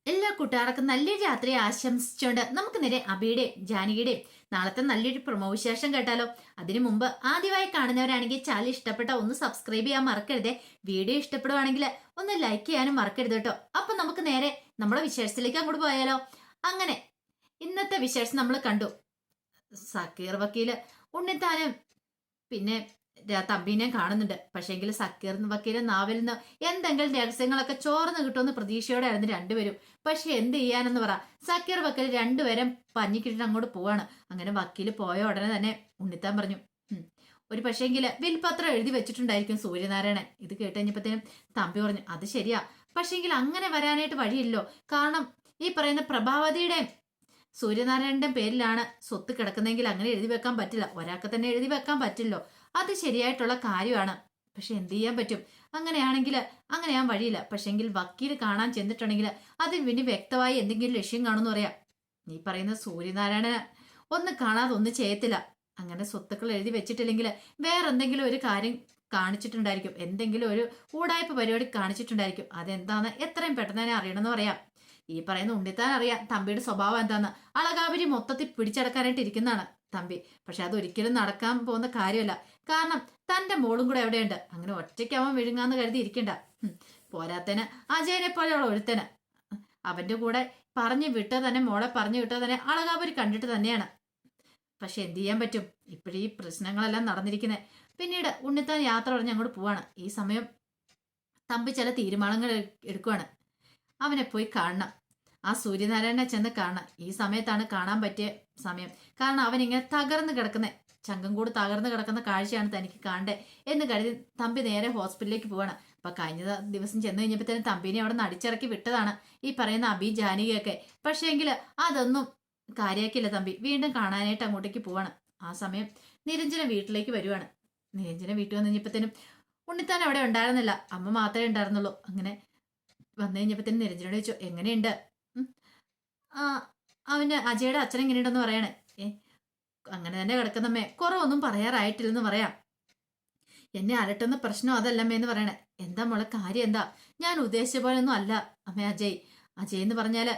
എല്ലാ കൂട്ടുകാർക്കും നല്ലൊരു രാത്രി ആശംസിച്ചുകൊണ്ട് നമുക്ക് നേരെ അബിയുടെയും ജാനകിയുടെയും നാളത്തെ നല്ലൊരു പ്രൊമോ വിശേഷം കേട്ടാലോ. അതിനു മുമ്പ് ആദ്യമായി കാണുന്നവരാണെങ്കിൽ ചാനൽ ഇഷ്ടപ്പെട്ട ഒന്ന് സബ്സ്ക്രൈബ് ചെയ്യാൻ മറക്കരുതേ. വീഡിയോ ഇഷ്ടപ്പെടുവാണെങ്കിൽ ഒന്ന് ലൈക്ക് ചെയ്യാനും മറക്കരുത് കേട്ടോ. അപ്പൊ നമുക്ക് നേരെ നമ്മുടെ വിശേഷത്തിലേക്ക് അങ്ങോട്ട് പോയാലോ. അങ്ങനെ ഇന്നത്തെ വിശേഷം നമ്മൾ കണ്ടു. സക്കീർ വക്കീല് ഉണ്ണിത്താനും പിന്നെ തമ്പീനെ കാണുന്നുണ്ട്. പക്ഷേങ്കിൽ സക്കീർ വക്കീലെ നാവിൽ നിന്ന് എന്തെങ്കിലും രഹസ്യങ്ങളൊക്കെ ചോർന്ന് കിട്ടുമെന്ന് പ്രതീക്ഷയോടെ ആയിരുന്നു രണ്ടുപേരും. പക്ഷെ എന്ത് ചെയ്യാനെന്ന് പറ, സക്കീർ വക്കീൽ രണ്ടുപേരും പഞ്ഞിക്കിട്ടിട്ട് അങ്ങോട്ട് പോവാണ്. അങ്ങനെ വക്കീല് പോയ ഉടനെ തന്നെ ഉണ്ണിത്താൻ പറഞ്ഞു, ഒരു പക്ഷേങ്കിൽ വിൽപത്രം എഴുതി വെച്ചിട്ടുണ്ടായിരിക്കും സൂര്യനാരായണൻ. ഇത് കേട്ട് കഴിഞ്ഞപ്പോഴത്തേനും തമ്പി പറഞ്ഞു, അത് ശരിയാ, പക്ഷേങ്കിൽ അങ്ങനെ വരാനായിട്ട് വഴിയില്ലോ. കാരണം ഈ പറയുന്ന പ്രഭാവതിയുടെ സൂര്യനാരായണന്റെ പേരിലാണ് സ്വത്ത് കിടക്കുന്നതെങ്കിൽ അങ്ങനെ എഴുതി വെക്കാൻ പറ്റില്ല. ഒരാൾക്ക് തന്നെ എഴുതി വെക്കാൻ പറ്റില്ലോ. അത് ശരിയായിട്ടുള്ള കാര്യമാണ്. പക്ഷെ എന്ത് ചെയ്യാൻ പറ്റും? അങ്ങനെയാണെങ്കിൽ അങ്ങനെ ഞാൻ വഴിയില്ല. പക്ഷെങ്കിൽ വക്കീൽ കാണാൻ ചെന്നിട്ടുണ്ടെങ്കിൽ അതിന് പിന്നെ വ്യക്തമായി എന്തെങ്കിലും ലക്ഷ്യം കാണുമെന്ന് പറയാം. നീ പറയുന്ന സൂര്യനാരായണന് ഒന്ന് കാണാതെ ഒന്നും ചെയ്യത്തില്ല. അങ്ങനെ സ്വത്തുക്കൾ എഴുതി വെച്ചിട്ടില്ലെങ്കിൽ വേറെ എന്തെങ്കിലും ഒരു കാര്യം കാണിച്ചിട്ടുണ്ടായിരിക്കും. എന്തെങ്കിലും ഒരു ഊടായ്പ പരിപാടി കാണിച്ചിട്ടുണ്ടായിരിക്കും. അതെന്താന്ന് എത്രയും പെട്ടെന്ന് തന്നെ അറിയണമെന്ന് പറയാം. ഈ പറയുന്ന ഉണ്ണിത്താൻ അറിയാം തമ്പിയുടെ സ്വഭാവം എന്താന്ന്. അളകാവരി മൊത്തത്തിൽ പിടിച്ചടക്കാനായിട്ട് ഇരിക്കുന്നതാണ് തമ്പി. പക്ഷെ അതൊരിക്കലും നടക്കാൻ പോകുന്ന കാര്യമല്ല. കാരണം തന്റെ മോളും കൂടെ എവിടെയുണ്ട്. അങ്ങനെ ഒറ്റയ്ക്ക് അവൻ വിഴുങ്ങാന്ന് കരുതി ഇരിക്കണ്ട. പോരാത്തന് അജയനെ പോലെയുള്ള ഒരുത്തന് അവന്റെ കൂടെ പറഞ്ഞു വിട്ടത് തന്നെ, മോളെ പറഞ്ഞു വിട്ടത് തന്നെ അളകാവരി കണ്ടിട്ട് തന്നെയാണ്. പക്ഷെ എന്ത് ചെയ്യാൻ പറ്റും? ഇപ്പോഴീ പ്രശ്നങ്ങളെല്ലാം നടന്നിരിക്കുന്നത്. പിന്നീട് ഉണ്ണിത്താൻ യാത്ര പറഞ്ഞ് അങ്ങോട്ട് പോവാണ്. ഈ സമയം തമ്പി ചില തീരുമാനങ്ങൾ എടുക്കുവാണ്. അവനെ പോയി കാണണം. ആ സൂര്യനാരായണനെ ചെന്ന് കാണണം. ഈ സമയത്താണ് കാണാൻ പറ്റിയ സമയം. കാരണം അവൻ ഇങ്ങനെ തകർന്ന് കിടക്കുന്ന, ചങ്കം കൂടി തകർന്ന് കിടക്കുന്ന കാഴ്ചയാണ് തനിക്ക് കാണണ്ടേ എന്ന് കരുതി തമ്പി നേരെ ഹോസ്പിറ്റലിലേക്ക് പോവാണ്. അപ്പൊ കഴിഞ്ഞ ദിവസം ചെന്ന് കഴിഞ്ഞപ്പോഴത്തേനും തമ്പിനെ അവിടെ നിന്ന് അടിച്ചിറക്കി വിട്ടതാണ് ഈ പറയുന്ന അബി ജാനകിയൊക്കെ. പക്ഷേങ്കിൽ അതൊന്നും കാര്യമാക്കില്ല തമ്പി. വീണ്ടും കാണാനായിട്ട് അങ്ങോട്ടേക്ക് പോവാണ്. ആ സമയം നിരഞ്ജന വീട്ടിലേക്ക് വരുവാണ്. നിരഞ്ജന വീട്ടിൽ വന്നു കഴിഞ്ഞപ്പോഴത്തേനും ഉണ്ണിത്താൻ അവിടെ ഉണ്ടായിരുന്നില്ല. അമ്മ മാത്രമേ ഉണ്ടായിരുന്നുള്ളൂ. അങ്ങനെ വന്നു കഴിഞ്ഞപ്പോഴത്തേനും നിരഞ്ജനോട് ചോദിച്ചു, എങ്ങനെയുണ്ട്? ആ അവന് അജയുടെ അച്ഛൻ എങ്ങനെയുണ്ടെന്ന് പറയണേ. അങ്ങനെ തന്നെ കിടക്കുന്നമ്മേ, കുറവൊന്നും പറയാറായിട്ടില്ലെന്ന് പറയാം. എന്നെ അലട്ടുന്ന പ്രശ്നം അതല്ലമ്മേ എന്ന് പറയണേ. എന്താ മോളെ കാര്യം എന്താ? ഞാൻ ഉദ്ദേശിച്ച പോലെ ഒന്നും അല്ല അമ്മേ അജയ് എന്ന് പറഞ്ഞാല്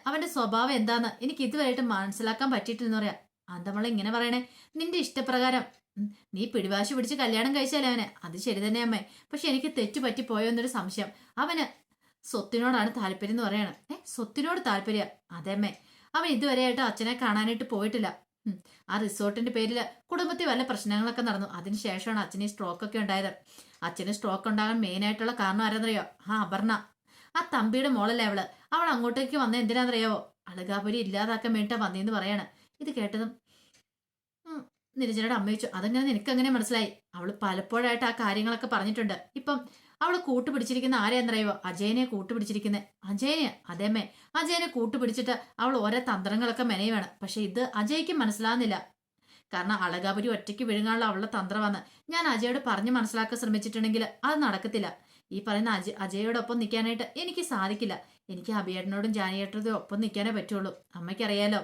അവന്റെ സ്വഭാവം എന്താന്ന് എനിക്ക് ഇതുവരെയായിട്ട് മനസ്സിലാക്കാൻ പറ്റിയിട്ടില്ലെന്ന് പറയാം. എന്താ മോളെ ഇങ്ങനെ പറയണേ? നിന്റെ ഇഷ്ടപ്രകാരം നീ പിടിവാശി പിടിച്ച് കല്യാണം കഴിച്ചാലേ അവന്. അത് ശരി തന്നെ അമ്മേ. പക്ഷെ എനിക്ക് തെറ്റു പറ്റിപ്പോയോ എന്നൊരു സംശയം. അവന് സ്വത്തിനോടാണ് താല്പര്യം എന്ന് പറയണം. സ്വത്തിനോട് താല്പര്യ? അതെ അമ്മേ. അവൻ ഇതുവരെയായിട്ട് അച്ഛനെ കാണാനായിട്ട് പോയിട്ടില്ല. ആ റിസോർട്ടിന്റെ പേരിൽ കുടുംബത്തിൽ വല്ല പ്രശ്നങ്ങളൊക്കെ നടന്നു. അതിനുശേഷമാണ് അച്ഛന് ഈ സ്ട്രോക്ക് ഒക്കെ ഉണ്ടായത്. അച്ഛന് സ്ട്രോക്ക് ഉണ്ടാകാൻ മെയിൻ ആയിട്ടുള്ള കാരണം ആരെന്നറിയോ? അപർണ, ആ തമ്പിയുടെ മോളല്ലേ അവള്. അവൾ അങ്ങോട്ടേക്ക് വന്ന എന്തിനാണെന്നറിയാവോ? അളകാപുരി ഇല്ലാതാക്കാൻ വേണ്ടിട്ടാ വന്നേന്ന് പറയാണ്. ഇത് കേട്ടതും നിരഞ്ജനയുടെ അമ്മ ചോദിച്ചു, അതെങ്ങനെ നിനക്കെങ്ങനെ മനസ്സിലായി? അവള് പലപ്പോഴായിട്ട് ആ കാര്യങ്ങളൊക്കെ പറഞ്ഞിട്ടുണ്ട്. ഇപ്പം അവള് കൂട്ടുപിടിച്ചിരിക്കുന്ന ആരെയെന്നറിയോ? അജയനെ കൂട്ടുപിടിച്ചിരിക്കുന്നത്. അജയന്? അതേമ്മേ, അജയനെ കൂട്ടുപിടിച്ചിട്ട് അവൾ ഓരോ തന്ത്രങ്ങളൊക്കെ മെനയുവാണ്. പക്ഷെ ഇത് അജയ്ക്ക് മനസ്സിലാകുന്നില്ല. കാരണം അളകാപുരി ഒറ്റയ്ക്ക് വിഴുങ്ങാനുള്ള അവളുടെ തന്ത്രമാണ്. ഞാൻ അജയോട് പറഞ്ഞു മനസ്സിലാക്കാൻ ശ്രമിച്ചിട്ടുണ്ടെങ്കിൽ അത് നടക്കത്തില്ല. ഈ പറയുന്ന അജയോടൊപ്പം നിൽക്കാനായിട്ട് എനിക്ക് സാധിക്കില്ല. എനിക്ക് അഭിയേട്ടനോടും ജാനിയേട്ടനോടും ഒപ്പം നിൽക്കാനേ പറ്റുള്ളൂ. അമ്മയ്ക്കറിയാലോ,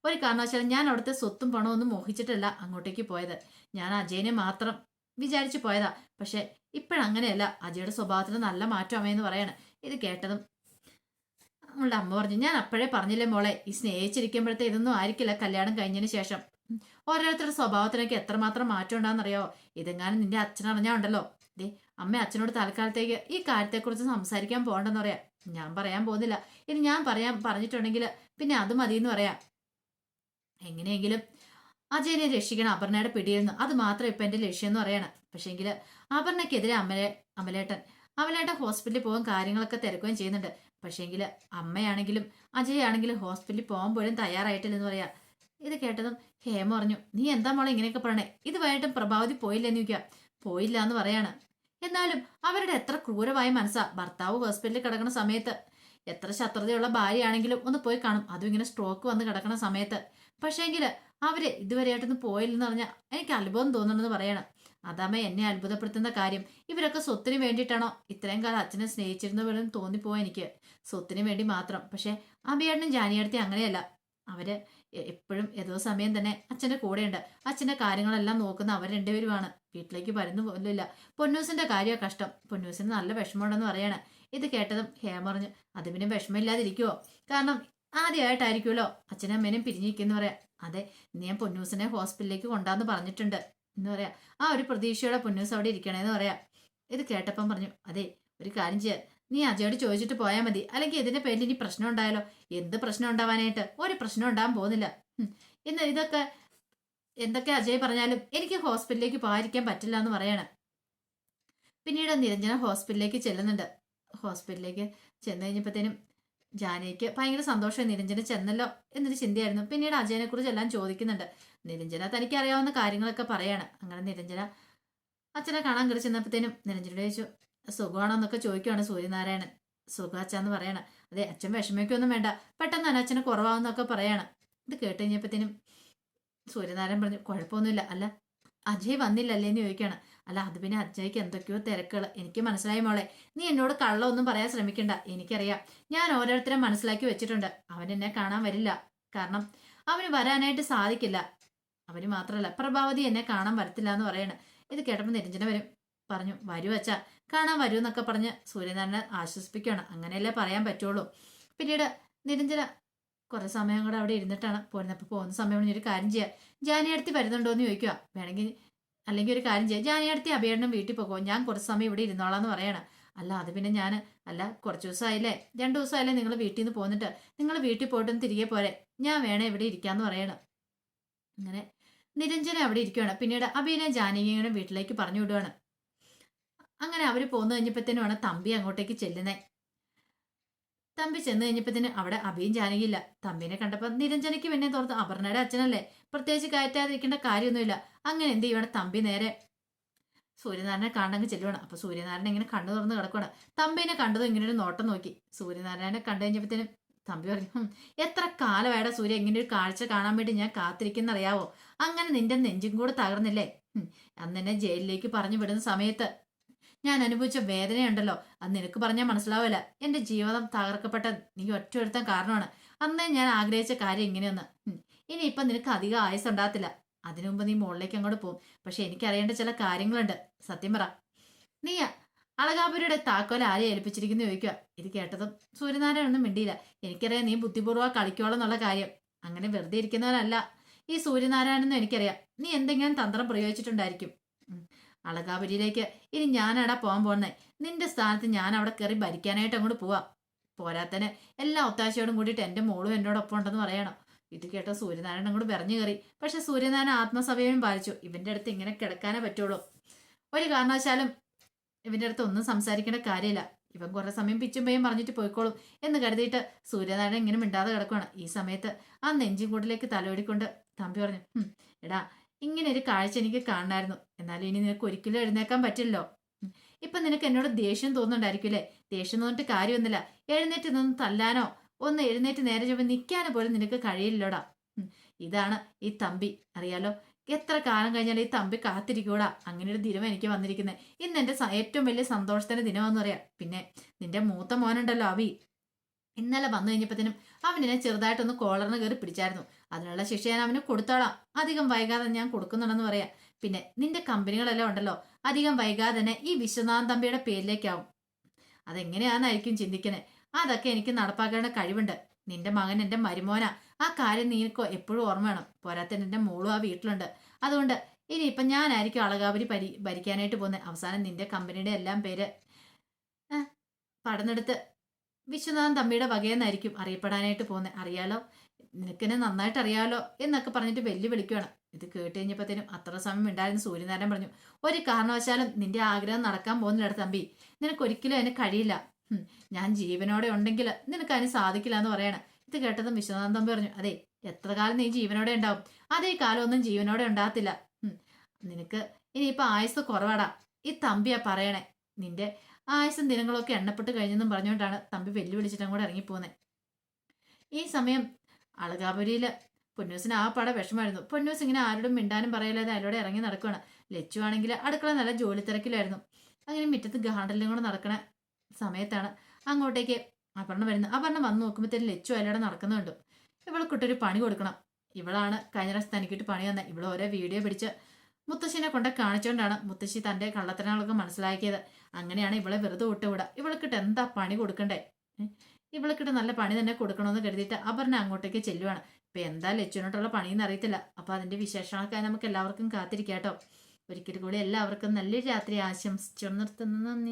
ഒരു കാരണവശാലും ഞാൻ അവിടുത്തെ സ്വത്തും പണവും ഒന്നും മോഹിച്ചിട്ടല്ല അങ്ങോട്ടേക്ക് പോയത്. ഞാൻ അജയനെ മാത്രം വിചാരിച്ചു പോയതാ. പക്ഷെ ഇപ്പോഴങ്ങനെയല്ല. അജയുടെ സ്വഭാവത്തിന് നല്ല മാറ്റം അമ്മയെന്ന് പറയാണ്. ഇത് കേട്ടതും അവളുടെ അമ്മ പറഞ്ഞു, ഞാൻ അപ്പോഴേ പറഞ്ഞില്ലേ മോളെ, ഈ സ്നേഹിച്ചിരിക്കുമ്പോഴത്തെ ഇതൊന്നും ആയിരിക്കില്ല കല്യാണം കഴിഞ്ഞതിന് ശേഷം. ഓരോരുത്തരുടെ സ്വഭാവത്തിനൊക്കെ എത്രമാത്രം മാറ്റം ഉണ്ടാകുന്നറിയാവോ? ഇതെങ്ങാനും നിന്റെ അച്ഛനറിഞ്ഞാ ഉണ്ടല്ലോ. അമ്മ അച്ഛനോട് തൽക്കാലത്തേക്ക് ഈ കാര്യത്തെക്കുറിച്ച് സംസാരിക്കാൻ പോകണ്ടെന്ന് പറയാം. ഞാൻ പറയാൻ പോകുന്നില്ല. ഇനി ഞാൻ പറഞ്ഞിട്ടുണ്ടെങ്കിൽ പിന്നെ അത് മതിയെന്ന് പറയാം. എങ്ങനെയെങ്കിലും അജയനെ രക്ഷിക്കണം അപർണയുടെ പിടിയിരുന്നു. അത് മാത്രം ഇപ്പൊ എന്റെ ലക്ഷ്യം എന്ന് പറയണം. പക്ഷേങ്കിൽ അപർണയ്ക്കെതിരെ അമലേട്ടൻ ഹോസ്പിറ്റലിൽ പോകാൻ കാര്യങ്ങളൊക്കെ തിരക്കുകയും ചെയ്യുന്നുണ്ട്. പക്ഷേങ്കിൽ അമ്മയാണെങ്കിലും അജയാണെങ്കിലും ഹോസ്പിറ്റലിൽ പോകാൻ പോലും തയ്യാറായിട്ടില്ലെന്ന് പറയാ. ഇത് കേട്ടതും ഹേമ പറഞ്ഞു, നീ എന്താ മോളെ ഇങ്ങനെയൊക്കെ പറയണേ? ഇതുവരെയായിട്ടും പ്രഭാവതി പോയില്ലെന്ന് ചോദിക്കുക. പോയില്ല എന്ന് പറയാണ്. എന്നാലും അവരുടെ എത്ര ക്രൂരമായ മനസ്സാ. ഭർത്താവ് ഹോസ്പിറ്റലിൽ കിടക്കുന്ന സമയത്ത് എത്ര ശത്രുതയുള്ള ഭാര്യയാണെങ്കിലും ഒന്ന് പോയി കാണും. അതും ഇങ്ങനെ സ്ട്രോക്ക് വന്ന് കിടക്കുന്ന സമയത്ത്. പക്ഷേങ്കിൽ അവര് ഇതുവരെയായിട്ടൊന്നും പോയില്ലെന്ന് പറഞ്ഞാൽ എനിക്ക് അത്ഭുതം തോന്നുന്നെന്ന് പറയണം. അതമ്മ എന്നെ അത്ഭുതപ്പെടുത്തുന്ന കാര്യം. ഇവരൊക്കെ സ്വത്തിന് വേണ്ടിയിട്ടാണോ ഇത്രയും കാലം അച്ഛനെ സ്നേഹിച്ചിരുന്ന പോലും തോന്നിപ്പോവാ എനിക്ക്. സ്വത്തിന് വേണ്ടി മാത്രം. പക്ഷെ അഭിയേട്ടനും ജാനിയേട്ടത്തി അങ്ങനെയല്ല. അവര് എപ്പോഴും ഏതോ സമയം തന്നെ അച്ഛന്റെ കൂടെയുണ്ട്. അച്ഛന്റെ കാര്യങ്ങളെല്ലാം നോക്കുന്ന അവർ രണ്ടുപേരുമാണ്. വീട്ടിലേക്ക് വരുന്ന പോലുമില്ല. പൊന്നൂസിന്റെ കാര്യമാണ് കഷ്ടം. പൊന്നൂസിന് നല്ല വിഷമമുണ്ടെന്ന് പറയാണ്. ഇത് കേട്ടതും ഹേമ പറഞ്ഞു, അത് പിന്നെ വിഷമമില്ലാതിരിക്കുവോ? കാരണം ആദ്യമായിട്ടായിരിക്കുമല്ലോ അച്ഛനും അമ്മേനും പിരിഞ്ഞിരിക്കുന്നു പറയാം. അതെ, ഞാൻ പൊന്നൂസിനെ ഹോസ്പിറ്റലിലേക്ക് കൊണ്ടാന്ന് പറഞ്ഞിട്ടുണ്ട് എന്ന് പറയാം. ആ ഒരു പ്രതീക്ഷയോടെ പൊന്നൂസ് അവിടെ ഇരിക്കണേന്ന് പറയാം. ഇത് കേട്ടപ്പം പറഞ്ഞു, അതെ ഒരു കാര്യം ചെയ്യാം, നീ അജയോട് ചോദിച്ചിട്ട് പോയാൽ മതി, അല്ലെങ്കിൽ ഇതിന്റെ പേരിൽ ഇനി പ്രശ്നം ഉണ്ടായാലോ? എന്ത് പ്രശ്നം ഉണ്ടാവാനായിട്ട്? ഒരു പ്രശ്നം ഉണ്ടാകാൻ പോകുന്നില്ല. ഇന്ന് ഇതൊക്കെ എന്തൊക്കെ അജയ് പറഞ്ഞാലും എനിക്ക് ഹോസ്പിറ്റലിലേക്ക് പോകാതിരിക്കാൻ പറ്റില്ല എന്ന് പറയാണ്. പിന്നീട് നിരഞ്ജന ഹോസ്പിറ്റലിലേക്ക് ചെല്ലുന്നുണ്ട്. ഹോസ്പിറ്റലിലേക്ക് ചെന്ന് കഴിഞ്ഞപ്പോഴത്തേനും ജാനകിക്ക് ഭയങ്കര സന്തോഷം, നിരഞ്ജന ചെന്നല്ലോ എന്നൊരു ചിന്തയായിരുന്നു. പിന്നീട് അജയനെ കുറിച്ച് എല്ലാം ചോദിക്കുന്നുണ്ട്. നിരഞ്ജന തനിക്ക് അറിയാവുന്ന കാര്യങ്ങളൊക്കെ പറയാണ്. അങ്ങനെ നിരഞ്ജന അച്ഛനെ കാണാൻ കയറി ചെന്നപ്പോഴത്തേനും നിരഞ്ജനോട് ചോദിച്ചു, സുഖമാണോ എന്നൊക്കെ ചോദിക്കുവാണ് സൂര്യനാരായണൻ. സുഖം അച്ഛാന്ന് പറയണം. അതെ, അച്ഛൻ വിഷമിക്കൊന്നും വേണ്ട, പെട്ടെന്ന് തന്നെ അച്ഛന് കുറവാകുന്നൊക്കെ പറയാണ്. ഇത് കേട്ട് കഴിഞ്ഞപ്പോഴത്തേനും സൂര്യനാരായണൻ പറഞ്ഞു, കുഴപ്പമൊന്നുമില്ല. അല്ല അജയ് വന്നില്ലല്ലേ എന്ന് ചോദിക്കുകയാണ്. അല്ല അത് പിന്നെ അജയ്ക്ക് എന്തൊക്കെയോ തിരക്കുകൾ, എനിക്ക് മനസ്സിലായി മോളെ. നീ എന്നോട് കള്ളമൊന്നും പറയാൻ ശ്രമിക്കണ്ട, എനിക്കറിയാം. ഞാൻ ഓരോരുത്തരെ മനസ്സിലാക്കി വെച്ചിട്ടുണ്ട്. അവൻ എന്നെ കാണാൻ വരില്ല, കാരണം അവന് വരാനായിട്ട് സാധിക്കില്ല. അവന് മാത്രമല്ല പ്രഭാവതി എന്നെ കാണാൻ വരത്തില്ല എന്ന് പറയാണ്. ഇത് കേട്ടപ്പോൾ നിരഞ്ജന പറഞ്ഞു, വരൂ അച്ഛാ, കാണാൻ വരൂ എന്നൊക്കെ പറഞ്ഞ് സൂര്യനാരായണനെ ആശ്വസിപ്പിക്കുകയാണ്. അങ്ങനെയല്ലേ പറയാൻ പറ്റുള്ളൂ. പിന്നീട് നിരഞ്ജന കുറെ സമയം കൂടെ അവിടെ ഇരുന്നിട്ടാണ് പോരുന്നപ്പോൾ പോകുന്ന സമയം ഒരു കാര്യം ചെയ്യാം, ജാനിയടുത്ത് വരുന്നുണ്ടോ എന്ന് ചോദിക്കുക. വേണമെങ്കിൽ അല്ലെങ്കിൽ ഒരു കാര്യം ചെയ്യാം, ജാനിയടുത്ത് അഭയണ്ണും വീട്ടിൽ പോകുമോ, ഞാൻ കുറച്ച് സമയം ഇവിടെ ഇരുന്നോളാന്ന് പറയണം. അല്ല അത് പിന്നെ ഞാൻ അല്ല കുറച്ച് ദിവസമായില്ലേ, 2 ദിവസമായില്ലേ നിങ്ങൾ വീട്ടിൽ നിന്ന് പോന്നിട്ട്, നിങ്ങൾ വീട്ടിൽ പോയിട്ടൊന്ന് തിരികെ പോരെ, ഞാൻ വേണേ ഇവിടെ ഇരിക്കാന്ന് പറയണം. അങ്ങനെ നിരഞ്ജന അവിടെ ഇരിക്കുകയാണ്. പിന്നീട് അഭിനെ ജാനകിയുടെ വീട്ടിലേക്ക് പറഞ്ഞു വിടുവാണ്. അങ്ങനെ അവർ പോന്നു കഴിഞ്ഞപ്പോഴത്തേനുമാണ് തമ്പി അങ്ങോട്ടേക്ക് ചെല്ലുന്നേ. തമ്പി ചെന്ന് കഴിഞ്ഞപ്പോഴത്തേന് അവിടെ അഭിയും ജാനകിയില്ല. തമ്പിനെ കണ്ടപ്പോൾ നിരഞ്ജനയ്ക്ക് പിന്നെ തോർത്ത് അപർണയുടെ അച്ഛനല്ലേ, പ്രത്യേകിച്ച് കയറ്റാതിരിക്കേണ്ട കാര്യമൊന്നുമില്ല. അങ്ങനെ എന്ത് ചെയ്യുവാണ്, തമ്പി നേരെ സൂര്യനാരായണനെ കാണണമെങ്കിൽ ചെല്ലുവാണ്. അപ്പൊ സൂര്യനാരായണൻ ഇങ്ങനെ കണ്ണു തുറന്ന് കിടക്കുവാണ്. തമ്പിനെ കണ്ടതും ഇങ്ങനെ ഒരു നോട്ടം നോക്കി. സൂര്യനാരായണനെ കണ്ടു കഴിഞ്ഞപ്പോഴത്തേനും തമ്പി പറഞ്ഞു, എത്ര കാലമായിടാ സൂര്യ ഇങ്ങനെ ഒരു കാഴ്ച കാണാൻ വേണ്ടി ഞാൻ കാത്തിരിക്കുന്നറിയാവോ? അങ്ങനെ നിന്റെ നെഞ്ചും കൂടെ തകർന്നില്ലേ? അന്ന് എന്നെ ജയിലിലേക്ക് പറഞ്ഞു വിടുന്ന സമയത്ത് ഞാൻ അനുഭവിച്ച വേദനയുണ്ടല്ലോ, അത് നിനക്ക് പറഞ്ഞാൽ മനസ്സിലാവില്ല. എന്റെ ജീവിതം തകർക്കപ്പെട്ട നീ ഒറ്റ ഒരുത്തൻ കാരണമാണ്. അന്നേ ഞാൻ ആഗ്രഹിച്ച കാര്യം ഇങ്ങനെയൊന്ന്. ഇനിയിപ്പൊ നിനക്ക് അധികം ആയുസ് ഉണ്ടാകത്തില്ല. അതിനു മുമ്പ് നീ മുകളിലേക്ക് അങ്ങോട്ട് പോകും. പക്ഷെ എനിക്കറിയേണ്ട ചില കാര്യങ്ങളുണ്ട്. സത്യം പറ, നീ അളകാപുരിയുടെ താക്കോൽ ആരെ ഏൽപ്പിച്ചിരിക്കുന്നു ചോദിക്കുക. ഇത് കേട്ടതും സൂര്യനാരായണൻ ഒന്നും മിണ്ടിയില്ല. എനിക്കറിയാം നീ ബുദ്ധിപൂർവ്വം കളിക്കോളം എന്നുള്ള കാര്യം. അങ്ങനെ വെറുതെ ഇരിക്കുന്നവനല്ല ഈ സൂര്യനാരായണെന്നും എനിക്കറിയാം. നീ എന്തെങ്കിലും തന്ത്രം പ്രയോഗിച്ചിട്ടുണ്ടായിരിക്കും. അളകാപുരിയിലേക്ക് ഇനി ഞാനാടാ പോകാൻ പോകുന്നത്. നിന്റെ സ്ഥാനത്ത് ഞാൻ അവിടെ കയറി ഭരിക്കാനായിട്ട് അങ്ങോട്ട് പോവാം. പോരാത്തന് എല്ലാ ഒത്താശയോടും കൂടിയിട്ട് എന്റെ മോളും എന്നോടൊപ്പം ഉണ്ടെന്ന് പറയണം. ഇത് കേട്ട സൂര്യനാരായണൻ കൂടെ പറഞ്ഞു കയറി. പക്ഷെ സൂര്യനാരായണൻ ആത്മസമയം പാലിച്ചു. ഇവന്റെ അടുത്ത് ഇങ്ങനെ കിടക്കാനേ പറ്റുള്ളൂ. ഒരു കാരണവശാലും ഇവന്റെ അടുത്ത് ഒന്നും സംസാരിക്കേണ്ട കാര്യമില്ല. ഇവൻ കുറെ സമയം പിച്ചും പയ്യും പറഞ്ഞിട്ട് പോയിക്കോളും എന്ന് കരുതിയിട്ട് സൂര്യനാരായണൻ ഇങ്ങനെ മിണ്ടാതെ കിടക്കുവാണ്. ഈ സമയത്ത് ആ നെഞ്ചും കൂട്ടിലേക്ക് തലോടിക്കൊണ്ട് തമ്പി പറഞ്ഞു, എടാ ഇങ്ങനെ ഒരു കാഴ്ച എനിക്ക് കാണണമായിരുന്നു. എന്നാലും ഇനി നിനക്ക് ഒരിക്കലും എഴുന്നേക്കാൻ പറ്റില്ലല്ലോ. ഇപ്പൊ നിനക്ക് എന്നോട് ദേഷ്യം തോന്നുന്നുണ്ടായിരിക്കും. ദേഷ്യം തോന്നിട്ട് കാര്യമൊന്നുമില്ല. എഴുന്നേറ്റ് നിന്ന് തല്ലാനോ ഒന്ന് എഴുന്നേറ്റ് നേരെ ചൊവ്വ നിൽക്കാനോ പോലും നിനക്ക് കഴിയില്ലോടാ. ഇതാണ് ഈ തമ്പി, അറിയാലോ. എത്ര കാലം കഴിഞ്ഞാൽ ഈ തമ്പി കാത്തിരിക്കൂടാ. അങ്ങനെ ഒരു ദിനം എനിക്ക് വന്നിരിക്കുന്നത്. ഇന്ന് എന്റെ ഏറ്റവും വലിയ സന്തോഷത്തിന്റെ ദിനമെന്ന് പറയാം. പിന്നെ നിന്റെ മൂത്ത മോനുണ്ടല്ലോ അഭി, ഇന്നലെ വന്നു കഴിഞ്ഞപ്പോഴത്തേനും അവനെ ചെറുതായിട്ടൊന്ന് കോളറിന് കയറി പിടിച്ചായിരുന്നു. അതിനുള്ള ശിക്ഷ ഞാൻ അവന് കൊടുത്തോളാം. അധികം വൈകാതെ ഞാൻ കൊടുക്കുന്നുണ്ടെന്ന് പറയാം. പിന്നെ നിന്റെ കമ്പനികളെല്ലാം ഉണ്ടല്ലോ, അധികം വൈകാതെ തന്നെ ഈ വിശ്വനാഥൻ തമ്പിയുടെ പേരിലേക്കാവും. അതെങ്ങനെയാണെന്നായിരിക്കും ചിന്തിക്കുന്നത്. അതൊക്കെ എനിക്ക് നടപ്പാക്കേണ്ട കഴിവുണ്ട്. നിന്റെ മകൻ എന്റെ മരുമോനാ. ആ കാര്യം നീക്കോ എപ്പോഴും ഓർമ്മ വേണം. പോരാത്തന്നെ എന്റെ മോളും ആ വീട്ടിലുണ്ട്. അതുകൊണ്ട് ഇനിയിപ്പൊ ഞാനായിരിക്കും അളകാപുരി ഭരിക്കാനായിട്ട് പോകുന്നത്. അവസാനം നിന്റെ കമ്പനിയുടെ എല്ലാം പേര് പഠനെടുത്ത് വിശ്വനാഥൻ തമ്പിയുടെ വകയെന്നായിരിക്കും അറിയപ്പെടാനായിട്ട് പോകുന്നത്. അറിയാലോ, നിനക്കെന്നെ നന്നായിട്ട് അറിയാലോ എന്നൊക്കെ പറഞ്ഞിട്ട് വെല്ലുവിളിക്കുകയാണ്. ഇത് കേട്ട് കഴിഞ്ഞപ്പോഴത്തേനും അത്ര സമയം ഉണ്ടായിരുന്നു. സൂര്യനാരായണൻ പറഞ്ഞു, ഒരു കാരണവശാലും നിന്റെ ആഗ്രഹം നടക്കാൻ പോകുന്നില്ല തമ്പി. നിനക്കൊരിക്കലും അതിന് കഴിയില്ല. ഞാൻ ജീവനോടെ ഉണ്ടെങ്കിൽ നിനക്ക് അതിന് സാധിക്കില്ല എന്ന് പറയണം. ഇത് കേട്ടതും വിശ്വനാഥൻ തമ്പി പറഞ്ഞു, അതെ എത്ര കാലം നീ ജീവനോടെ ഉണ്ടാവും, അതേ കാലമൊന്നും ജീവനോടെ ഉണ്ടാകത്തില്ല. നിനക്ക് ഇനിയിപ്പൊ ആയുസ് കുറവാടാ. ഈ തമ്പിയാ പറയണേ. നിന്റെ ആയുസും ദിനങ്ങളൊക്കെ എണ്ണപ്പെട്ട് കഴിഞ്ഞെന്നും പറഞ്ഞുകൊണ്ടാണ് തമ്പി വെല്ലുവിളിച്ചിട്ടും കൂടെ ഇറങ്ങിപ്പോകുന്നത്. ഈ സമയം അളകാപുരിയില് പൊന്നൂസിന് ആ പട വിഷമായിരുന്നു. പൊന്നൂസ് ഇങ്ങനെ ആരോടും മിണ്ടാനും പറയലാതെ അതിലൂടെ ഇറങ്ങി നടക്കുകയാണ്. ലച്ചു ആണെങ്കിൽ അടുക്കള നല്ല ജോലി തിരക്കിലായിരുന്നു. അങ്ങനെ മുറ്റത്ത് ഗാർഡനിലും കൂടെ നടക്കണ സമയത്താണ് അങ്ങോട്ടേക്ക് അപർണ വരുന്നത്. അപർണ വന്ന് നോക്കുമ്പോഴത്തേനും ലച്ചു അതിലൂടെ നടക്കുന്നുണ്ട്. ഇവൾക്കിട്ടൊരു പണി കൊടുക്കണം. ഇവളാണ് കഴിഞ്ഞ പ്രാവശ്യം തനിക്കിട്ട് പണി വന്നത്. ഇവൾ ഓരോ വീഡിയോ പിടിച്ച് മുത്തശ്ശിനെ കൊണ്ട് കാണിച്ചുകൊണ്ടാണ് മുത്തശ്ശി തന്റെ കള്ളത്തരങ്ങളൊക്കെ മനസ്സിലാക്കിയത്. അങ്ങനെയാണ് ഇവളെ വെറുതെ വിട്ടുവിടുക. ഇവൾക്കിട്ട് എന്താ പണി കൊടുക്കണ്ടേ? ഇവൾക്കിട്ട് നല്ല പണി തന്നെ കൊടുക്കണമെന്ന് കരുതിയിട്ട് അപർണ അങ്ങോട്ടേക്ക് ചെല്ലുവാണ്. ഇപ്പൊ എന്താ ലച്ചുവിനോട്ടുള്ള പണിയെന്ന് അറിയത്തില്ല. അപ്പൊ അതിന്റെ വിശേഷങ്ങളൊക്കെ നമുക്ക് എല്ലാവർക്കും കാത്തിരിക്കാട്ടോ. ഒരിക്കൽ കൂടി എല്ലാവർക്കും നല്ലൊരു രാത്രി ആശംസിച്ചു നിർത്തുന്നു. നന്ദി.